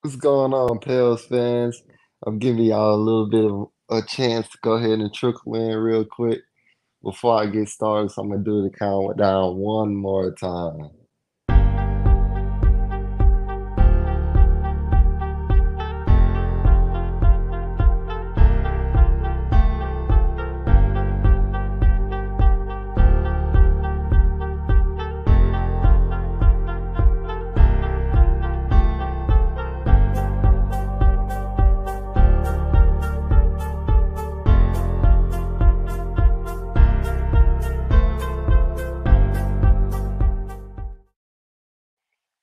What's going on, Pels fans? I'm giving y'all a little bit of a chance to go ahead and trickle in real quick before I get started. So I'm gonna do the countdown one more time.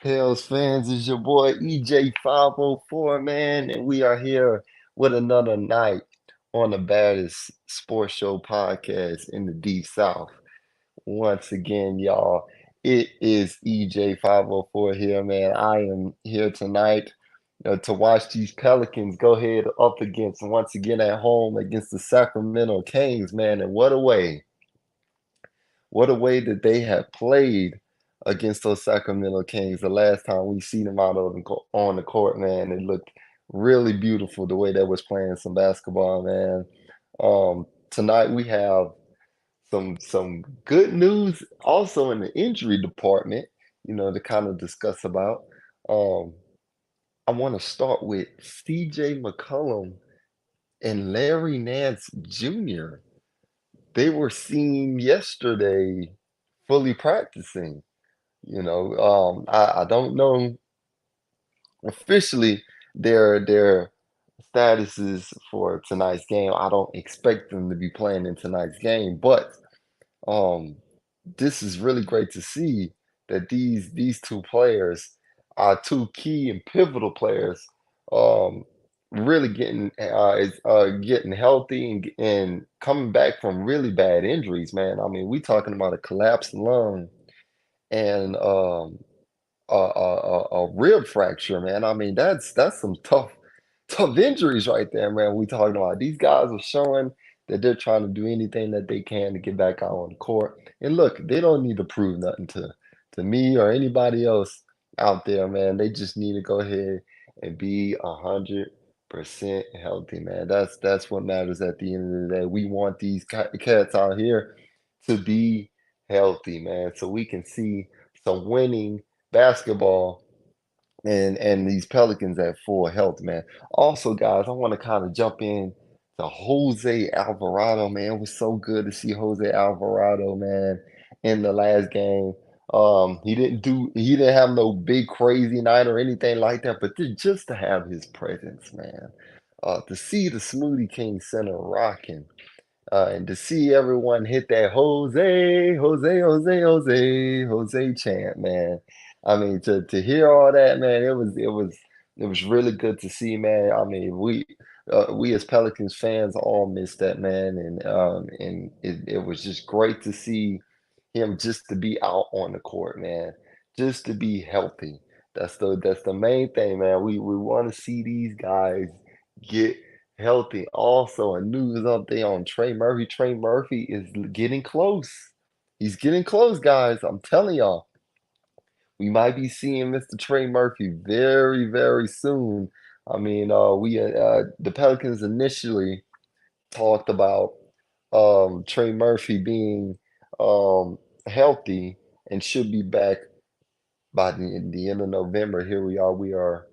Pels fans, it's your boy EJ 504, man, and we are here with another night on the baddest sports show podcast in the Deep South. Once again, y'all, it is EJ 504 here, man. I am here tonight to watch these Pelicans go ahead up against, once again at home against the Sacramento Kings, man. And what a way that they have played against those Sacramento Kings. The last time we seen them out on the court, man, it looked really beautiful the way they was playing some basketball, man. Tonight we have some good news also in the injury department, to kind of discuss about. Um, I want to start with CJ McCollum and Larry Nance Jr. They were seen yesterday fully practicing. I don't know officially their statuses for tonight's game. I don't expect them to be playing in tonight's game, but um this is really great to see that these two players are two key and pivotal players, um, really getting healthy and coming back from really bad injuries, man. I mean, we talking about a collapsed lung and a rib fracture, man. I mean, that's some tough injuries right there, man. We talking about these guys are showing that they're trying to do anything that they can to get back out on the court. And look, they don't need to prove nothing to me or anybody else out there, man. They just need to go ahead and be 100% healthy, man. That's what matters at the end of the day. We want these cats out here to be healthy, man, so we can see some winning basketball and these Pelicans at full health, man. Also, guys, I want to kind of jump in to Jose Alvarado, man. It was so good to see Jose Alvarado, man, in the last game. He didn't have no big crazy night or anything like that, but just to have his presence, man. To see the Smoothie King Center rocking, and to see everyone hit that Jose, Jose, Jose, Jose, Jose chant, man. I mean, to hear all that, man, it was really good to see, man. I mean, we as Pelicans fans all missed that, man, and it was just great to see him just to be out on the court, man, just to be healthy. That's the main thing, man. We want to see these guys get healthy. Also, a news update on Trey Murphy. Trey Murphy is getting close. He's getting close, guys. I'm telling y'all, we might be seeing Mr. Trey Murphy very, very soon. I mean, the Pelicans initially talked about Trey Murphy being um, healthy and should be back by the end of November. Here we are. We are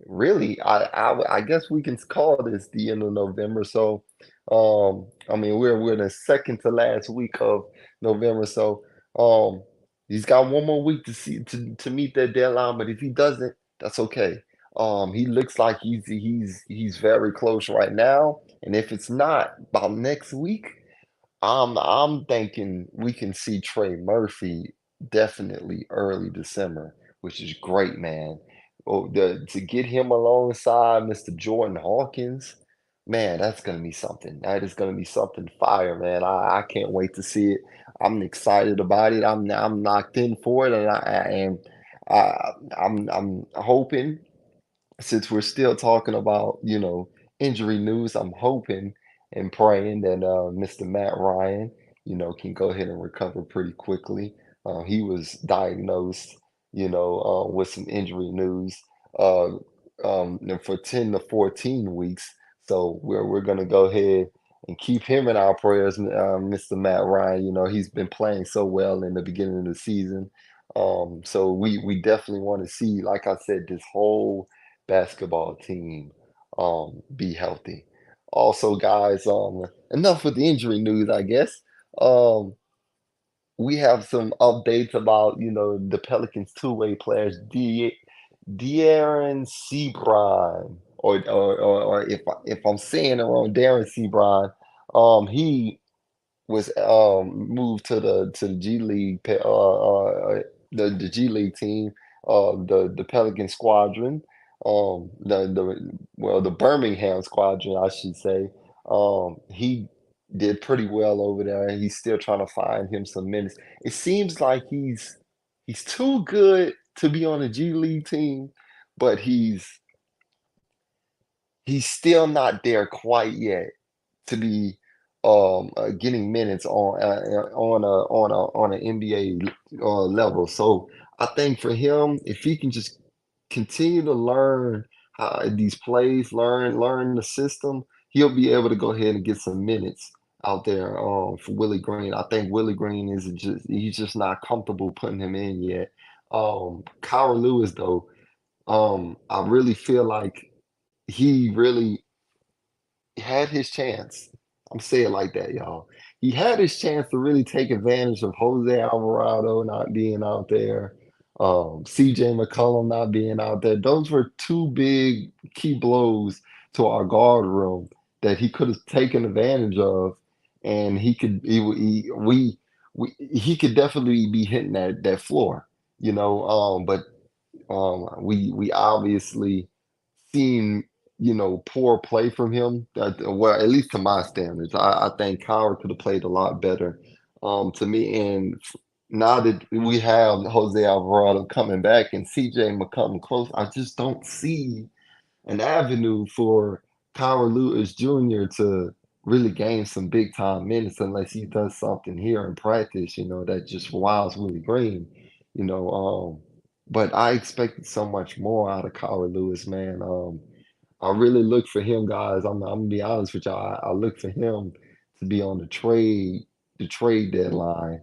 really, I guess we can call this the end of November. So, I mean, we're in the second to last week of November. So, um, he's got one more week to see to meet that deadline. But if he doesn't, that's okay. He looks like he's very close right now. And if it's not by next week, I'm thinking we can see Trey Murphy definitely early December, which is great, man. To get him alongside Mr. Jordan Hawkins, man, that's gonna be something. That is gonna be something fire, man. I can't wait to see it. I'm excited about it. I'm locked in for it, and I'm hoping, since we're still talking about, injury news, I'm hoping and praying that Mr. Matt Ryan, can go ahead and recover pretty quickly. He was diagnosed, with some injury news. Uh, for 10 to 14 weeks. So we're gonna go ahead and keep him in our prayers, Mr. Matt Ryan. You know, he's been playing so well in the beginning of the season. So we definitely want to see, like I said, this whole basketball team be healthy. Also, guys, enough with the injury news, I guess. Um, we have some updates about, the Pelicans two-way players, De'Aaron Seabrine, or if I'm saying it wrong, Darren Seabrine. He was moved to the G League, the G League team, the Pelican Squadron, the Birmingham Squadron, I should say. He did pretty well over there. He's still trying to find him some minutes. It seems like he's too good to be on a G League team, but he's still not there quite yet to be getting minutes on an NBA level. So I think for him, if he can just continue to learn how these plays, learn the system, he'll be able to go ahead and get some minutes out there for Willie Green. I think Willie Green is just he's just not comfortable putting him in yet. Kyra Lewis though, I really feel like he really had his chance. I'm saying it like that, y'all. He had his chance to really take advantage of Jose Alvarado not being out there, CJ McCollum not being out there. Those were two big key blows to our guard room that he could have taken advantage of, and he could definitely be hitting that floor, but we obviously seen, poor play from him. Well, at least to my standards, I think Coward could have played a lot better. To me, and now that we have Jose Alvarado coming back and CJ McCollum close, I just don't see an avenue for Kyle Lewis Jr. to really gain some big time minutes unless he does something here in practice, that just wows Willie Green, you know. But I expected so much more out of Kyle Lewis, man. I really look for him, guys. I'm gonna be honest with y'all. I look for him to be on the trade deadline.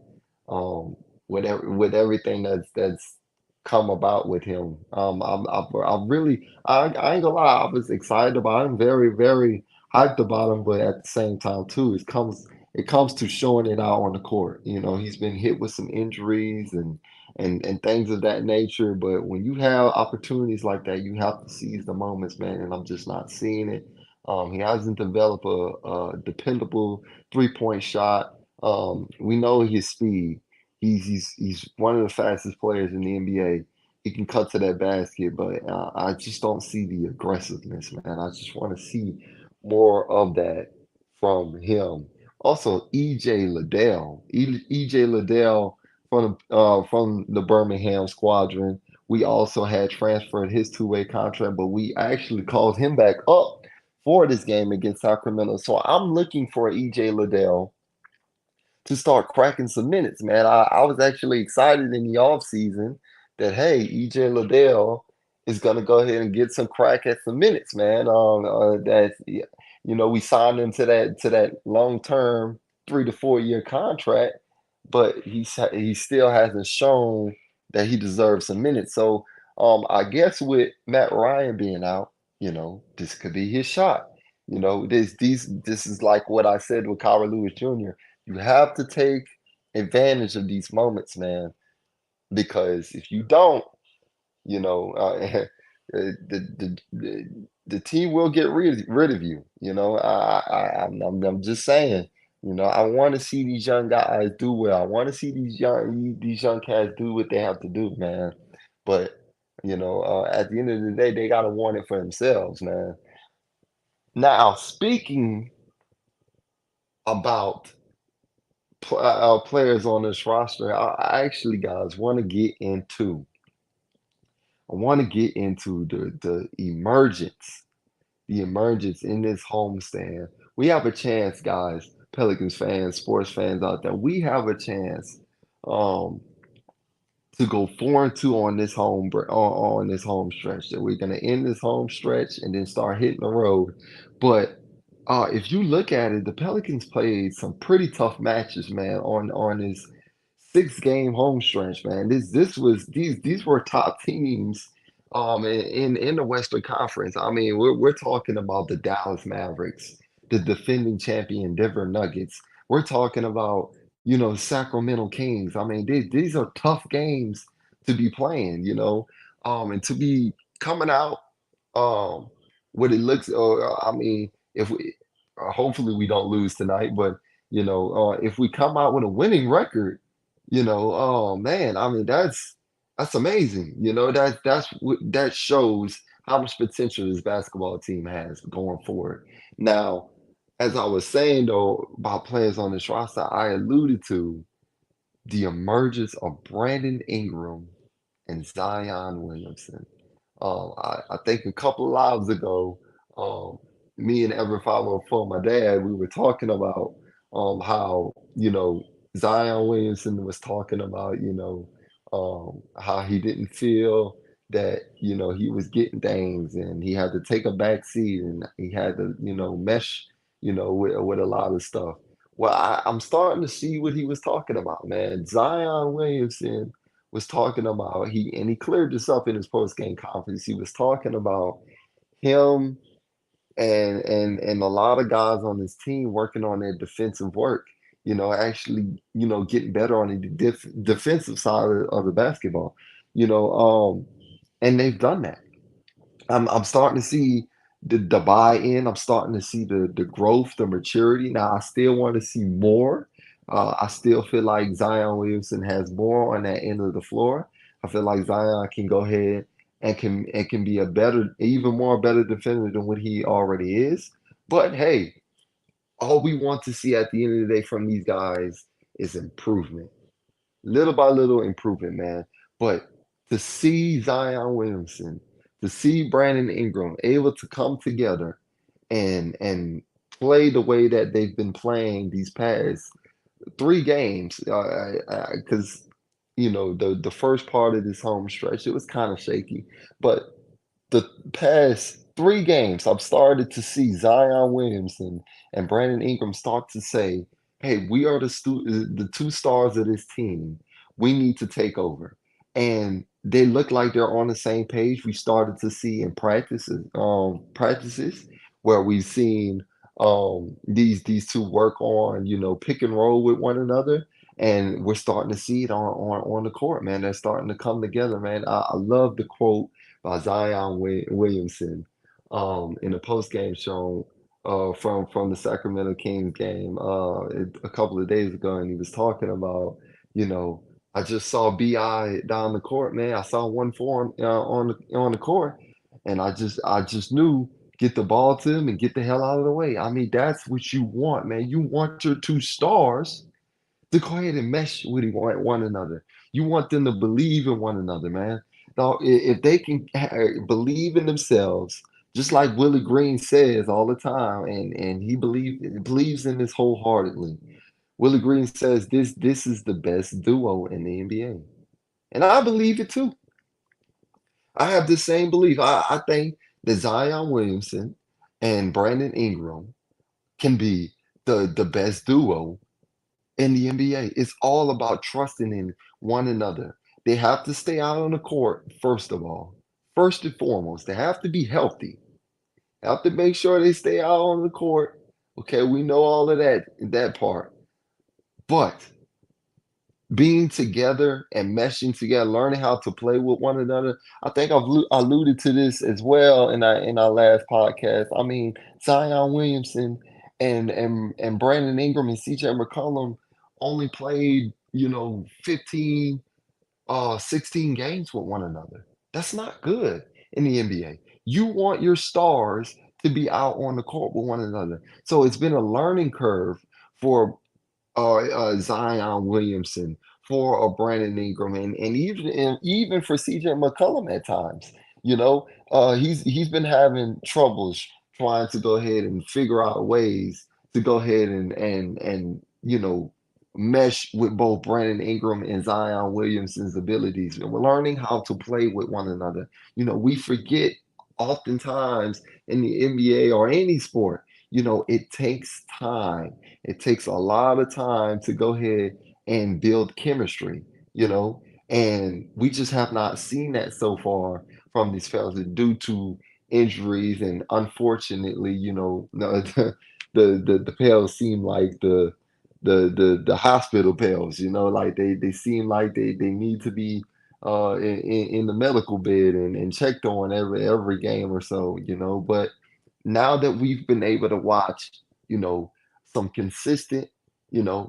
With everything that's come about with him. I'm really I ain't gonna lie. I was excited about him, very very hyped about him, but at the same time too, it comes to showing it out on the court. He's been hit with some injuries and things of that nature. But when you have opportunities like that, you have to seize the moments, man. And I'm just not seeing it. He hasn't developed a dependable 3-point shot. We know his speed. He's one of the fastest players in the NBA. He can cut to that basket, but I just don't see the aggressiveness, man. I just want to see more of that from him. Also, EJ Liddell. EJ Liddell from the Birmingham Squadron. We also had transferred his two-way contract, but we actually called him back up for this game against Sacramento. So I'm looking for EJ Liddell to start cracking some minutes, man. I was actually excited in the offseason that, hey, EJ Liddell is going to go ahead and get some crack at some minutes, man. We signed him to that long-term 3 to 4 year contract, but he still hasn't shown that he deserves some minutes. So I guess with Matt Ryan being out, this could be his shot. This is like what I said with Kyra Lewis Jr. You have to take advantage of these moments, man, because if you don't, the team will get rid of you. I'm just saying. I want to see these young guys do well. I want to see these young cats do what they have to do, man. But at the end of the day, they gotta want it for themselves, man. Now, speaking about players on this roster, I actually, guys, want to get into the emergence in this homestand. We have a chance, guys, Pelicans fans, sports fans out there. We have a chance um, to go 4-2 on this on this home stretch. That we're gonna end this home stretch and then start hitting the road. But if you look at it, the Pelicans played some pretty tough matches, man, on this 6 game home stretch, man. This was these were top teams in the Western Conference. I mean, we're talking about the Dallas Mavericks, the defending champion Denver Nuggets. We're talking about, Sacramento Kings. I mean, these are tough games to be playing, and to be coming out um what it looks I mean, if we hopefully we don't lose tonight, but if we come out with a winning record, oh man, I mean that's amazing. That shows how much potential this basketball team has going forward. Now, as I was saying though about players on this roster, I alluded to the emergence of Brandon Ingram and Zion Williamson. I think a couple of lives ago, um, me and Ever Follow for my dad, we were talking about how, Zion Williamson was talking about, how he didn't feel that, he was getting things and he had to take a back seat and he had to, mesh, with a lot of stuff. Well, I'm starting to see what he was talking about, man. Zion Williamson was talking about he cleared this up in his post game conference. He was talking about him and a lot of guys on his team working on their defensive work. Actually, getting better on the defensive side of the basketball. You know, and they've done that. I'm starting to see the buy-in. I'm starting to see the growth, the maturity. Now I still want to see more. I still feel like Zion Williamson has more on that end of the floor. I feel like Zion can go ahead and can be a better, even more better defender than what he already is. But hey, all we want to see at the end of the day from these guys is improvement, little by little improvement, man. But to see Zion Williamson, to see Brandon Ingram able to come together and play the way that they've been playing these past 3 games, because the first part of this home stretch it was kind of shaky, but the past 3 games, I've started to see Zion Williamson and Brandon Ingram start to say, "Hey, we are the two stars of this team. We need to take over." And they look like they're on the same page. We started to see in practices where we've seen these two work on pick and roll with one another. And we're starting to see it on the court, man. They're starting to come together, man. I love the quote by Zion Williamson in the post game show from the Sacramento Kings game a couple of days ago, and he was talking about, you know, I just saw Bi down the court, man. I saw one for him on the court, and I just knew get the ball to him and get the hell out of the way. I mean, that's what you want, man. You want your two stars to go ahead and mesh with one another. You want them to believe in one another, man. Now, if they can believe in themselves, just like Willie Green says all the time, and he believes in this wholeheartedly. Willie Green says this is the best duo in the NBA, and I believe it too. I have the same belief. I think that Zion Williamson and Brandon Ingram can be the best duo in the NBA. It's all about trusting in one another. They have to stay out on the court, first of all. First and foremost, they have to be healthy. Have to make sure they stay out on the court. Okay, we know all of that part. But being together and meshing together, learning how to play with one another. I think alluded to this as well in our last podcast. I mean, Zion Williamson and Brandon Ingram and CJ McCollum only played 15 16 games with one another. That's not good in the NBA. You want your stars to be out on the court with one another. So it's been a learning curve for Zion Williamson, for Brandon Ingram, and even for CJ McCollum at times. He's been having troubles trying to go ahead and figure out ways to go ahead and mesh with both Brandon Ingram and Zion Williamson's abilities. And we're learning how to play with one another. We forget oftentimes in the NBA or any sport, it takes time. It takes a lot of time to go ahead and build chemistry, you know, and we just have not seen that so far from these fellas due to injuries. And unfortunately, the Pels seem like the hospital pills, like they seem like they need to be in the medical bed and checked on every game or so, but now that we've been able to watch, you know some consistent,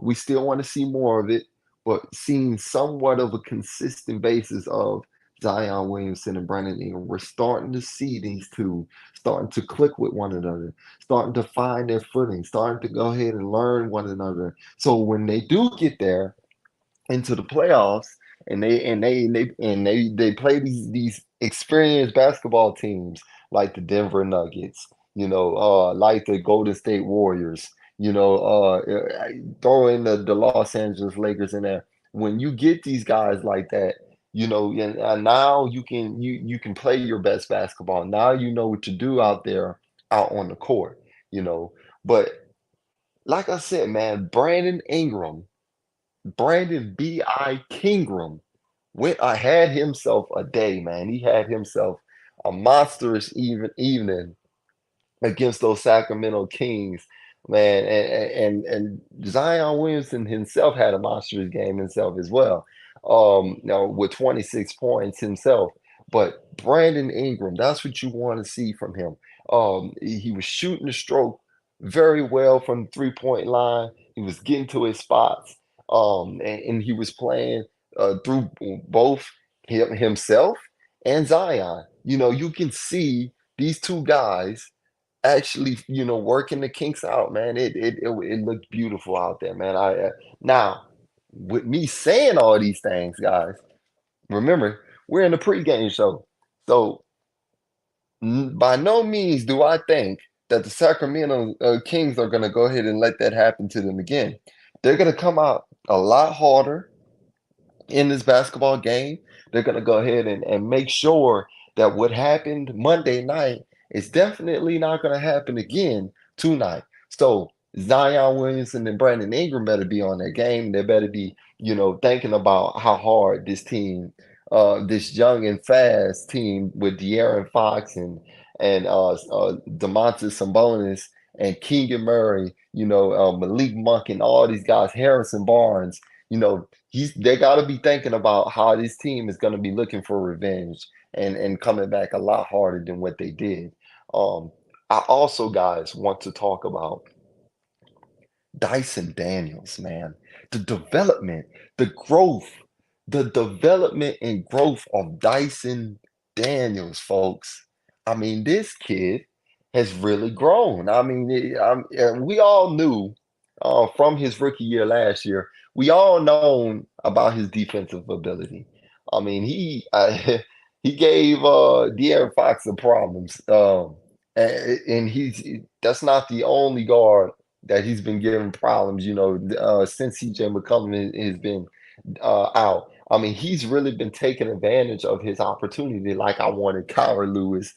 we still want to see more of it, but seeing somewhat of a consistent basis of Zion Williamson and Brandon Ingram, we're starting to see these two starting to click with one another, starting to find their footing, starting to go ahead and learn one another. So when they do get there into the playoffs and they play these experienced basketball teams like the Denver Nuggets, like the Golden State Warriors, throw in the Los Angeles Lakers in there. When you get these guys like that, and now you can play your best basketball. Now you know what to do out there, out on the court, you know. But like I said, man, Brandon B.I. Kingram had himself a day, man. He had himself a monstrous evening against those Sacramento Kings, man. And Zion Williamson himself had a monstrous game himself as well, with 26 points himself. But Brandon Ingram, that's what you want to see from him. He was shooting the stroke very well from the 3-point line. He was getting to his spots, and he was playing through both himself and Zion. You can see these two guys actually, working the kinks out, man. It looked beautiful out there, man. Now, with me saying all these things, guys, remember we're in the pregame show, so by no means do I think that the Sacramento Kings are going to go ahead and let that happen to them again. They're going to come out a lot harder in this basketball game. They're going to go ahead and make sure that what happened Monday night is definitely not going to happen again tonight. So Zion Williamson and Brandon Ingram better be on their game. They better be, thinking about how hard this young and fast team with De'Aaron Fox and Domantas Sabonis and Keegan Murray, Malik Monk and all these guys, Harrison Barnes, they got to be thinking about how this team is going to be looking for revenge and coming back a lot harder than what they did. Um, I also, guys, want to talk about Dyson Daniels, man. The development, the growth, the development and growth of Dyson Daniels, folks. I mean, this kid has really grown. I mean, we all knew from his rookie year last year, we all known about his defensive ability. I mean, he gave De'Aaron Fox some problems, and that's not the only guard that he's been giving problems, since CJ McCollum has been out. I mean, he's really been taking advantage of his opportunity, like I wanted Kyra Lewis,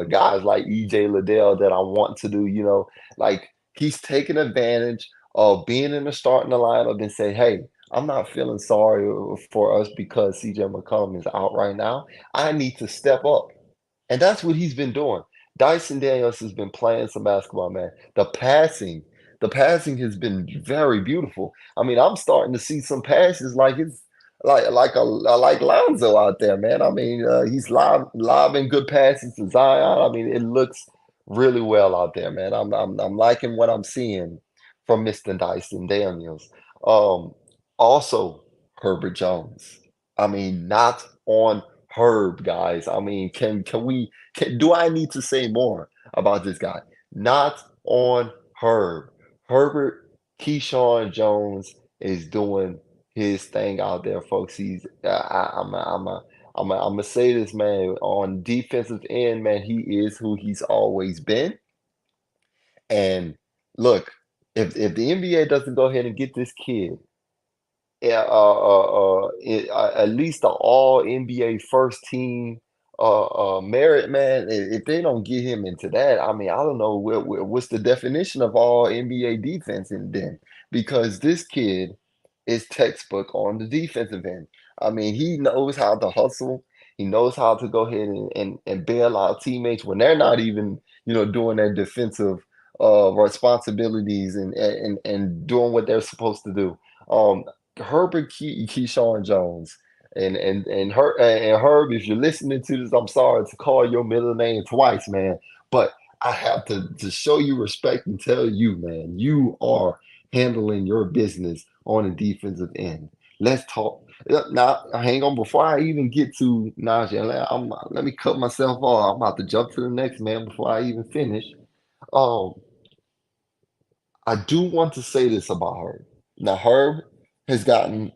guys like EJ Liddell that I want to do, like he's taking advantage of being in the starting lineup and say, hey, I'm not feeling sorry for us because CJ McCollum is out right now. I need to step up. And that's what he's been doing. Dyson Daniels has been playing some basketball, man. The passing has been very beautiful. I mean, I'm starting to see some passes like it's like Lonzo out there, man. I mean, he's lobbing good passes to Zion. I mean, it looks really well out there, man. I'm liking what I'm seeing from Mr. Dyson Daniels. Um, Also Herbert Jones. I mean, not on Herb, guys. I mean, do I need to say more about this guy? Not on Herb. Herbert Keyshawn Jones is doing his thing out there, folks. He's I'm gonna say this, man. On defensive end, man, he is who he's always been. And look, if the NBA doesn't go ahead and get this kid yeah, at least the all NBA first team merit, man. If they don't get him into that, I mean, I don't know what's the definition of all NBA defense in then, because this kid is textbook on the defensive end. I mean, he knows how to hustle. He knows how to go ahead and bail out teammates when they're not even, doing their defensive responsibilities and doing what they're supposed to do. Um, Keyshawn Jones and Herb, if you're listening to this, I'm sorry to call your middle name twice, man. But I have to show you respect and tell you, man, you are handling your business on the defensive end. Let's talk. Now, hang on. Before I even get to Najee, let me cut myself off. I'm about to jump to the next man before I even finish. Um, I do want to say this about Herb. Now, Herb has gotten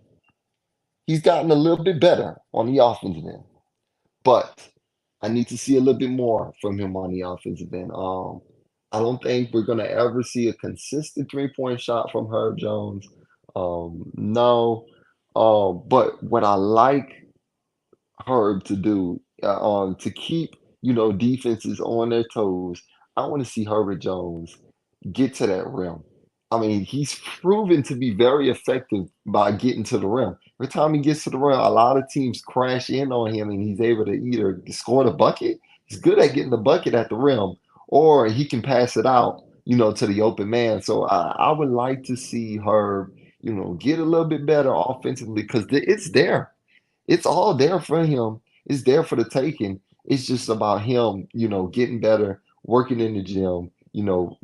he's gotten a little bit better on the offensive end, but I need to see a little bit more from him on the offensive end. I don't think we're gonna ever see a consistent three-point shot from Herb Jones. No. But what I like Herb to do, to keep, defenses on their toes, I want to see Herbert Jones get to that rim. I mean, he's proven to be very effective by getting to the rim. Every time he gets to the rim, a lot of teams crash in on him and he's able to either score the bucket. He's good at getting the bucket at the rim, or he can pass it out, to the open man. So I would like to see her, get a little bit better offensively because it's there. It's all there for him. It's there for the taking. It's just about him, getting better, working in the gym,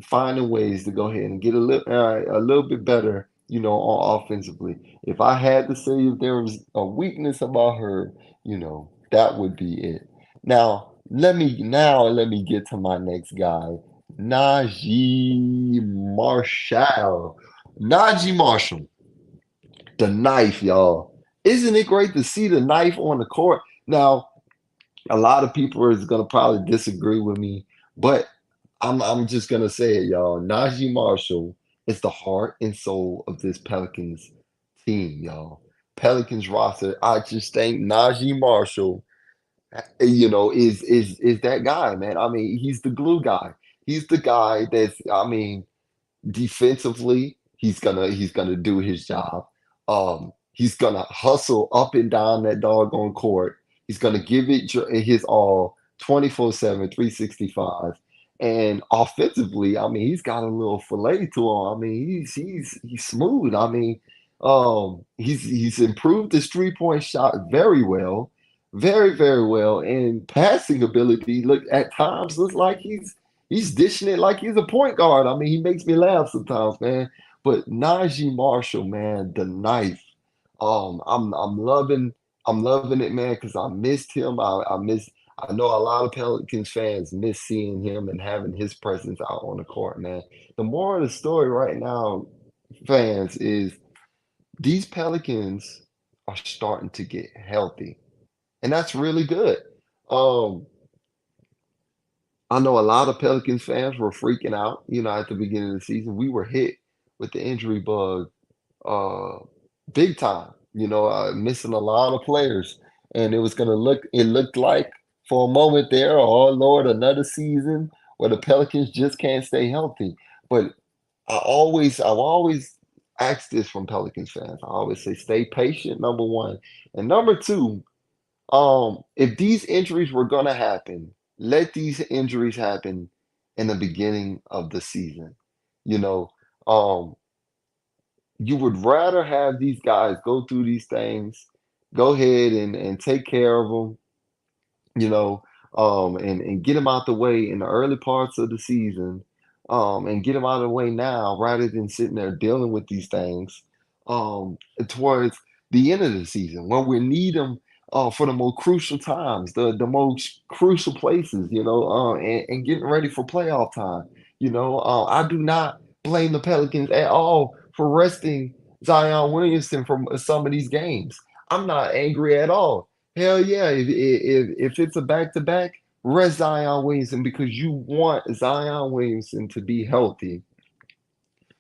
finding ways to go ahead and get a little bit better, on offensively. If I had to say if there was a weakness about her, that would be it. Now let me get to my next guy, Najee Marshall. Najee Marshall. The knife, y'all. Isn't it great to see the knife on the court? Now, a lot of people is gonna probably disagree with me, but I'm just gonna say it, y'all. Najee Marshall is the heart and soul of this Pelicans team, y'all. Pelicans roster. I just think Najee Marshall, is that guy, man. I mean, he's the glue guy. He's the guy that's, I mean, defensively, he's gonna do his job. He's gonna hustle up and down that doggone court. He's gonna give it his all 24/7, 365. And offensively, I mean, he's got a little fillet to him. I mean, he's smooth. I mean, he's improved his three-point shot very well, very, very well. And passing ability, look at times looks like he's dishing it like he's a point guard. I mean, he makes me laugh sometimes, man. But Najee Marshall, man, the knife. I'm loving it, man, because I missed him. I know a lot of Pelicans fans miss seeing him and having his presence out on the court, man. The moral of the story right now, fans, is these Pelicans are starting to get healthy, and that's really good. Um, I know a lot of Pelicans fans were freaking out, at the beginning of the season. We were hit with the injury bug uh big time, missing a lot of players. And it looked like for a moment there, oh Lord, another season where the Pelicans just can't stay healthy. But I've always asked this from Pelicans fans. I always say stay patient, number one. And number two, if these injuries were gonna happen, let these injuries happen in the beginning of the season. You know, um, you would rather have these guys go through these things, go ahead and take care of them, you know, and get them out the way in the early parts of the season, and get them out of the way now rather than sitting there dealing with these things, towards the end of the season when we need them, for the most crucial times, the most crucial places, and getting ready for playoff time. I do not blame the Pelicans at all for resting Zion Williamson from some of these games. I'm not angry at all. Hell yeah! If it's a back to back, rest Zion Williamson because you want Zion Williamson to be healthy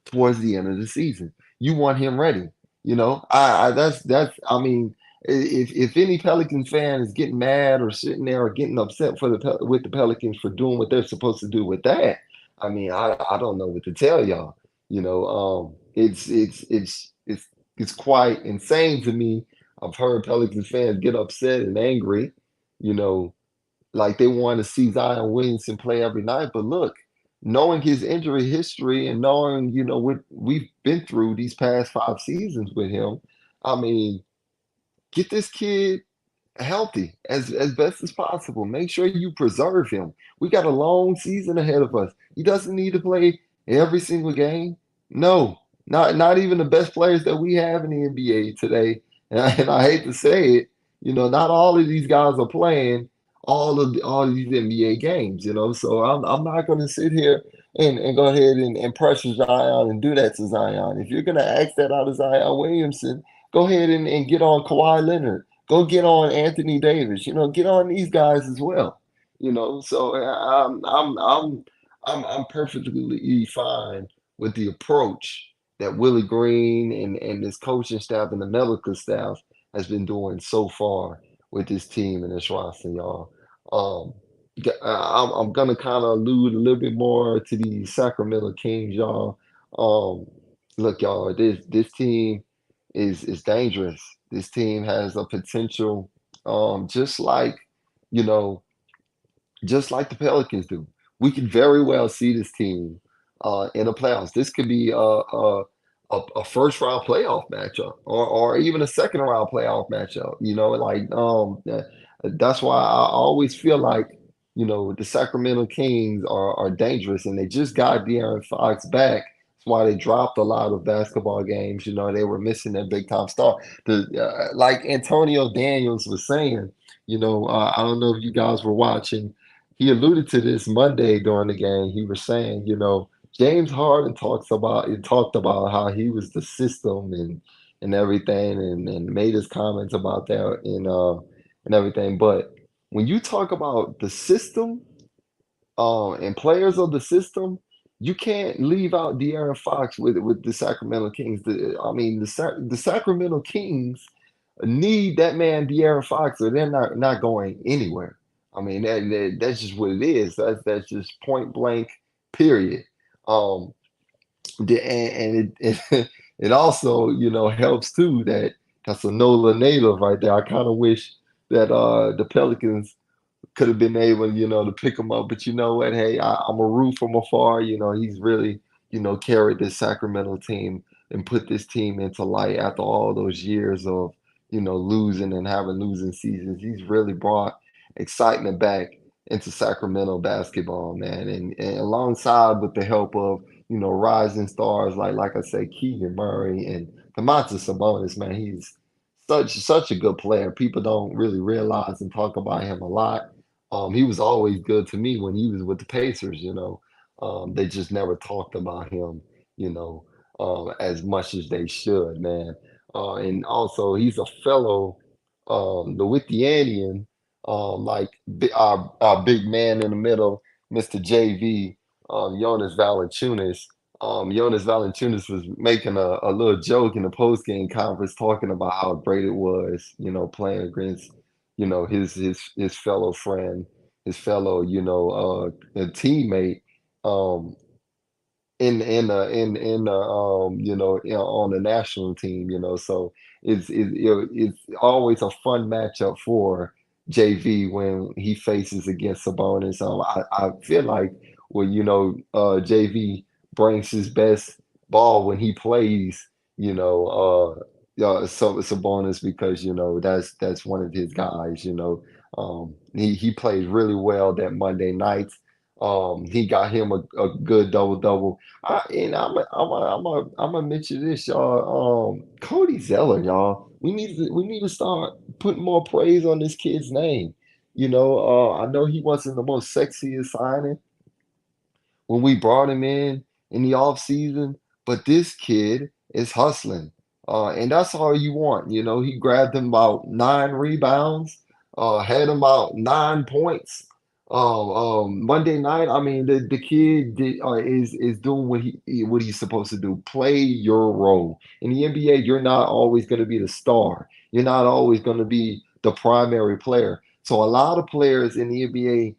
towards the end of the season. You want him ready. I that's I mean, if any Pelicans fan is getting mad or sitting there or getting upset for with the Pelicans for doing what they're supposed to do with that, I mean, I don't know what to tell y'all. It's quite insane to me. I've heard Pelicans fans get upset and angry, you know, like they want to see Zion Williamson play every night. But look, knowing his injury history and knowing, what we've been through these past 5 seasons with him, I mean, get this kid healthy as best as possible. Make sure you preserve him. We got a long season ahead of us. He doesn't need to play every single game. No, not even the best players that we have in the NBA today. And I hate to say it, not all of these guys are playing all of these NBA games. So I'm not going to sit here and go ahead and pressure Zion and do that to Zion. If you're going to ask that out of Zion Williamson, go ahead and get on Kawhi Leonard. Go get on Anthony Davis. Get on these guys as well. So I'm perfectly fine with the approach that Willie Green and this coaching staff and the medical staff has been doing so far with this team and this roster, y'all. Um, I'm gonna kind of allude a little bit more to the Sacramento Kings, y'all. Um, Look, y'all, this team is dangerous. This team has a potential, just like, you know, just like the Pelicans do. We could very well see this team in the playoffs. This could be a first round playoff matchup, or even a second round playoff matchup. That's why I always feel like the Sacramento Kings are dangerous, and they just got De'Aaron Fox back. That's why they dropped a lot of basketball games. They were missing their big time star. Like Antonio Daniels was saying. I don't know if you guys were watching. He alluded to this Monday during the game. He was saying, James Harden talked about how he was the system and everything, and made his comments about that and everything. But when you talk about the system, and players of the system, you can't leave out De'Aaron Fox with the Sacramento Kings. I mean, the Sacramento Kings need that man De'Aaron Fox, or they're not going anywhere. I mean, that's just what it is. That's just point blank, period. Um, and it also helps too that that's a NOLA native right there. I kind of wish that the Pelicans could have been able, to pick him up. But you know what? Hey, I'm a root from afar. He's really, carried this Sacramento team and put this team into light after all those years of, losing and having losing seasons. He's really brought excitement back into Sacramento basketball, man. And alongside with the help of, rising stars like I say, Keegan Murray and Domantas Sabonis, man, he's such a good player. People don't really realize and talk about him a lot. He was always good to me when he was with the Pacers. They just never talked about him, you know, as much as they should, man. And also, he's a fellow, the Lithuanian, our big man in the middle, Mr. JV, Jonas Valanciunas. Jonas Valanciunas was making a little joke in the post game conference, talking about how great it was, playing against, his fellow friend, his fellow, a teammate, um, on the national team. So it's always a fun matchup for JV when he faces against Sabonis. I feel like when JV brings his best ball when he plays, so Sabonis, because that's one of his guys. He played really well that Monday night. He got him a good double double. And I'm gonna mention this, y'all. Cody Zeller, y'all. We need to start putting more praise on this kid's name. I know he wasn't the most sexiest signing when we brought him in the off season, but this kid is hustling. And that's all you want. He grabbed him about 9 rebounds, had him about 9 points. Monday night. I mean, the kid is doing what he's supposed to do. Play your role in the NBA. You're not always going to be the star. You're not always going to be the primary player. So a lot of players in the NBA,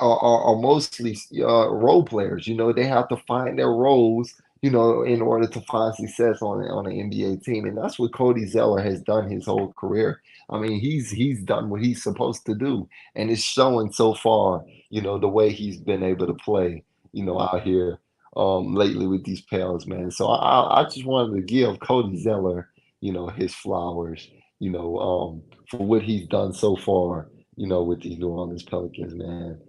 are mostly role players. They have to find their roles. In order to find success on an NBA team, and that's what Cody Zeller has done his whole career. I mean, he's done what he's supposed to do, and it's showing so far, the way he's been able to play, out here lately with these Pels, man. So I just wanted to give Cody Zeller, his flowers, for what he's done so far, with these New Orleans Pelicans, man.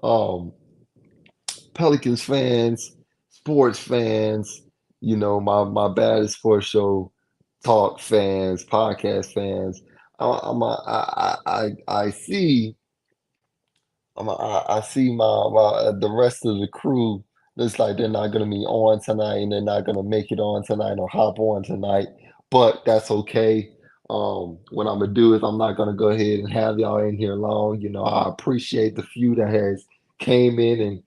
Um, Pelicans fans, sports fans, my baddest sports show talk fans, podcast fans. I see I see the rest of the crew looks like they're not gonna be on tonight, and they're not gonna make it on tonight or hop on tonight, but that's okay. What I'm gonna do is I'm not gonna go ahead and have y'all in here long. I appreciate the few that has came in and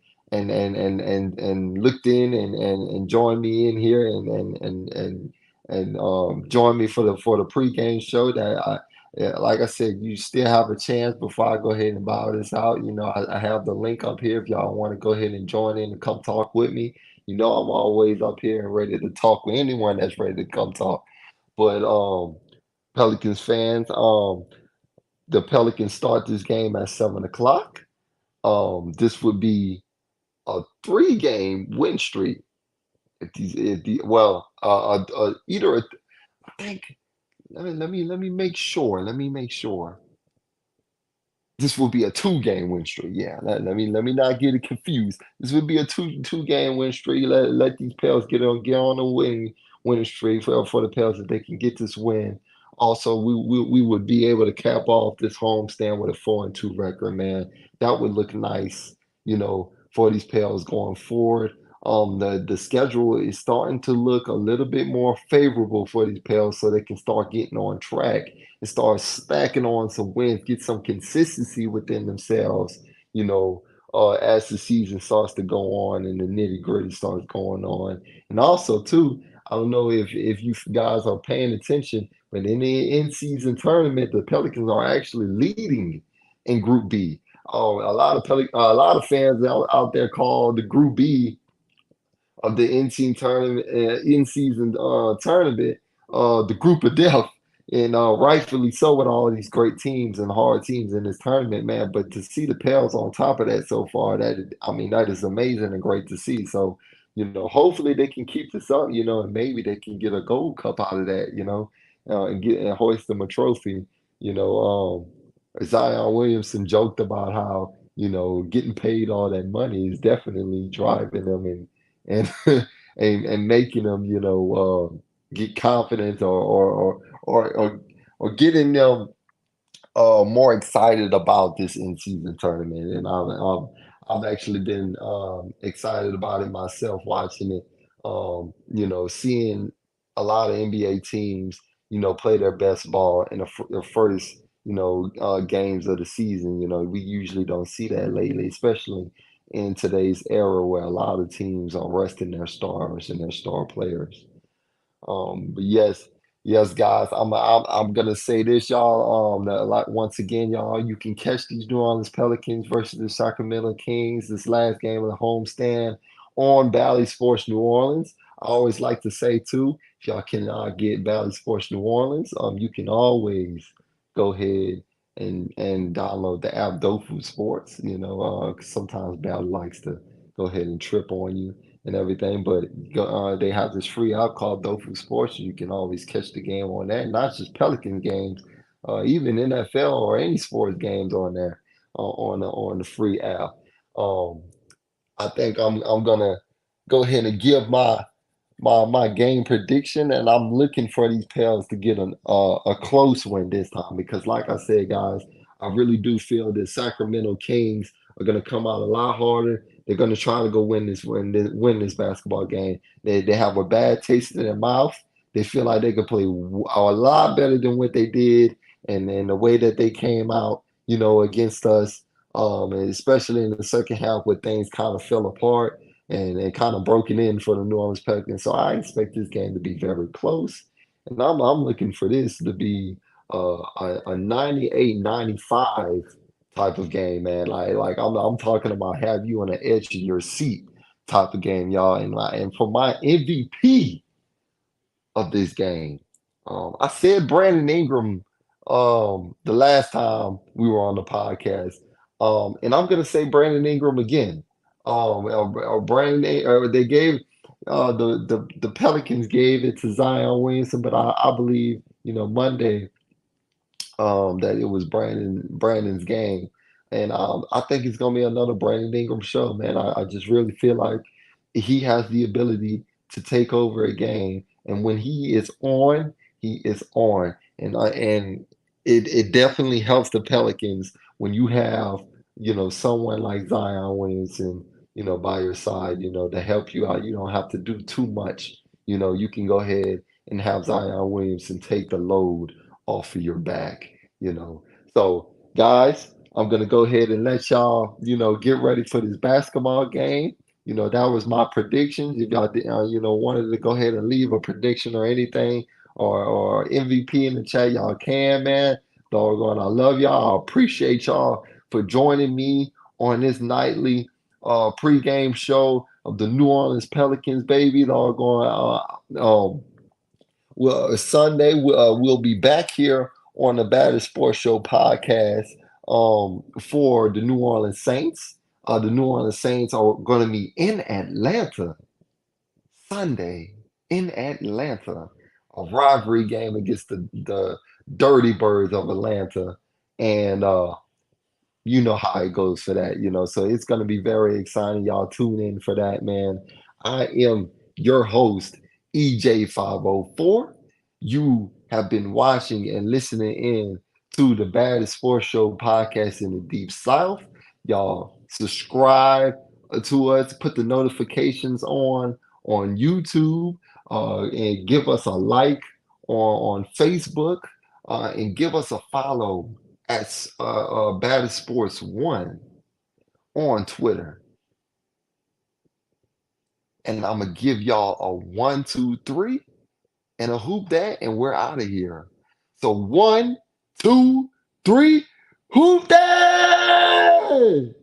looked in and joined me in here and joined me for the pregame show that yeah, like I said, you still have a chance before I go ahead and bow this out. I have the link up here if y'all want to go ahead and join in and come talk with me. I'm always up here and ready to talk with anyone that's ready to come talk. But Pelicans fans, the Pelicans start this game at 7 o'clock. This would be a three-game win streak. Either I think. Let me make sure. Let me make sure. This will be a two-game win streak. Yeah, let me not get it confused. This would be a two-game win streak. Let these Pels get on a winning streak for the Pels if they can get this win. Also, we would be able to cap off this homestand with a 4-2 record, man. That would look nice, for these Pels going forward. The schedule is starting to look a little bit more favorable for these Pels, so they can start getting on track and start stacking on some wins, get some consistency within themselves, as the season starts to go on and the nitty gritty starts going on. And also, too, I don't know if you guys are paying attention, but in the in-season tournament, the Pelicans are actually leading in Group B. Oh, a lot of fans out there call the Group B of the in-season tournament, the group of death, and rightfully so with all these great teams and hard teams in this tournament, man. But to see the Pels on top of that so far, that is amazing and great to see. So, hopefully they can keep this up, and maybe they can get a gold cup out of that, and hoist them a trophy. Zion Williamson joked about how getting paid all that money is definitely driving them and and making them get confident or getting them more excited about this in-season tournament. And I've actually been excited about it myself, watching it. Seeing a lot of NBA teams, play their best ball in the first, games of the season. We usually don't see that lately, especially in today's era where a lot of teams are resting their stars and their star players. But yes, guys, I'm gonna say this, y'all. That, like, once again, y'all, you can catch these New Orleans Pelicans versus the Sacramento Kings this last game of the homestand on Bally Sports New Orleans. I always like to say too, if y'all can get Bally Sports New Orleans, you can always go ahead and download the app Dofu Sports. 'Cause sometimes Bally likes to go ahead and trip on you and everything. But they have this free app called Dofu Sports. You can always catch the game on that. Not just Pelican games, even NFL or any sports games on there on the free app. Um, I think I'm gonna go ahead and give my game prediction, and I'm looking for these Pels to get a close win this time because, like I said, guys, I really do feel that Sacramento Kings are going to come out a lot harder. They're going to try to go win this basketball game. They have a bad taste in their mouth. They feel like they could play a lot better than what they did, and the way that they came out, against us. and especially in the second half where things kind of fell apart and it kind of broken in for the New Orleans Pelicans. So I expect this game to be very close, and I'm looking for this to be a 98-95 type of game, man. Like I'm talking about have you on the edge of your seat type of game, y'all. And for my MVP of this game. I said Brandon Ingram the last time we were on the podcast, and I'm gonna say Brandon Ingram again. They gave the Pelicans gave it to Zion Williamson, but I believe Monday that it was Brandon's game, and I think it's gonna be another Brandon Ingram show, man. I just really feel like he has the ability to take over a game, and when he is on, and it definitely helps the Pelicans when you have someone like Zion Williamson by your side to help you out. You don't have to do too much. You can go ahead and have Zion Williamson take the load off of your back, you know. So, guys, I'm gonna go ahead and let y'all, get ready for this basketball game. That was my predictions. If y'all, wanted to go ahead and leave a prediction or anything, or MVP in the chat, y'all can, man. Doggone, I love y'all. I appreciate y'all for joining me on this nightly pregame show of the New Orleans Pelicans, baby. Doggone, well, Sunday we'll be back here on the Baddest Sports Show podcast for the New Orleans Saints. The New Orleans Saints are going to be in Atlanta Sunday in Atlanta, a rivalry game against the Dirty Birds of Atlanta, and you know how it goes for that. So it's going to be very exciting. Y'all tune in for that, man. I am your host, EJ504. You have been watching and listening in to the Baddest Sports Show podcast in the Deep South. Y'all subscribe to us, put the notifications on YouTube, and give us a like on Facebook, and give us a follow at Baddest Sports One on Twitter. And I'm gonna give y'all a 1, 2, 3 and a hoop that, and we're out of here. So 1, 2, 3, hoop that!